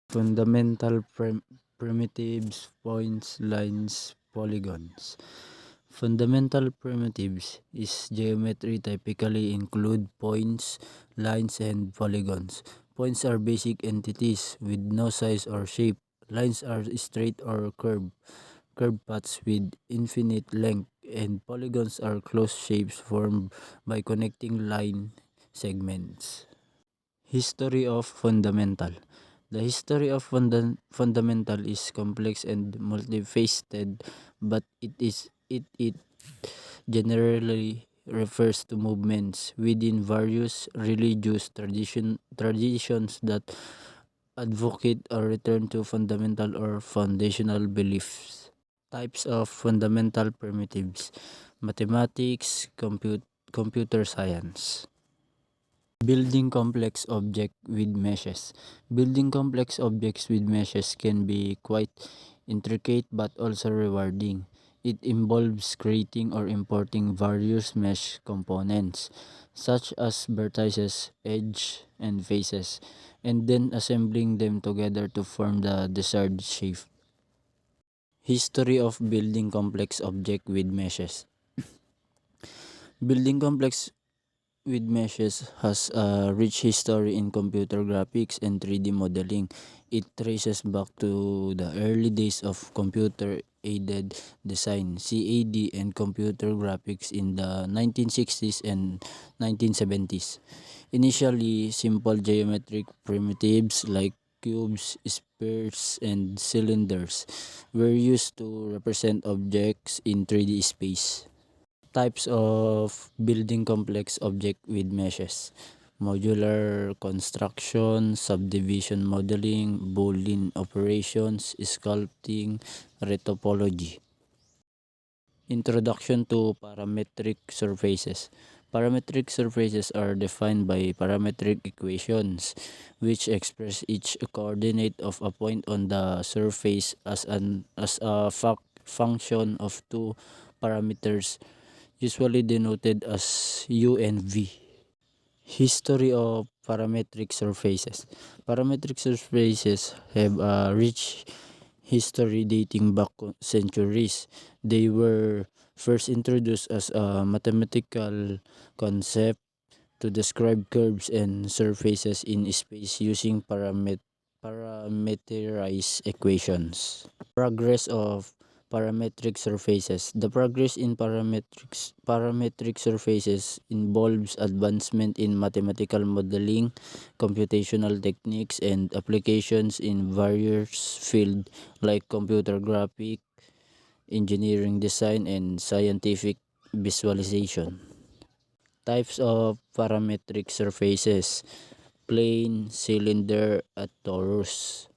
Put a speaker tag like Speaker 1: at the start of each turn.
Speaker 1: Fundamental primitives, points, lines, polygons. Fundamental primitives is geometry typically include points, lines, and polygons. Points are basic entities with no size or shape. Lines are straight or curved paths with infinite length, and polygons are closed shapes formed by connecting line segments. History of fundamental. The history of fundamental is complex and multifaceted, but it generally refers to movements within various religious traditions that advocate a return to fundamental or foundational beliefs. Types of fundamental primitives: mathematics, computer science. Building complex object with meshes. Building complex objects with meshes can be quite intricate but also rewarding. It involves creating or importing various mesh components, such as vertices, edge, and faces, and then assembling them together to form the desired shape. History of building complex object with meshes. Building complex with meshes has a rich history in computer graphics and 3D modeling. It traces back to the early days of computer-aided design (CAD) and computer graphics in the 1960s and 1970s. Initially, simple geometric primitives like cubes, spheres, and cylinders were used to represent objects in 3D space. Types of building complex object with meshes: modular construction, subdivision modeling, Boolean operations, sculpting, retopology. Introduction to parametric surfaces. Parametric surfaces are defined by parametric equations, which express each coordinate of a point on the surface as a function of two parameters, usually denoted as U and V. History of parametric surfaces. Parametric surfaces have a rich history dating back centuries. They were first introduced as a mathematical concept to describe curves and surfaces in space using parameterized equations. Progress of parametric surfaces. The progress in parametric surfaces involves advancement in mathematical modeling, computational techniques, and applications in various fields like computer graphics, engineering design, and scientific visualization. Types of parametric surfaces: plane, cylinder, at torus.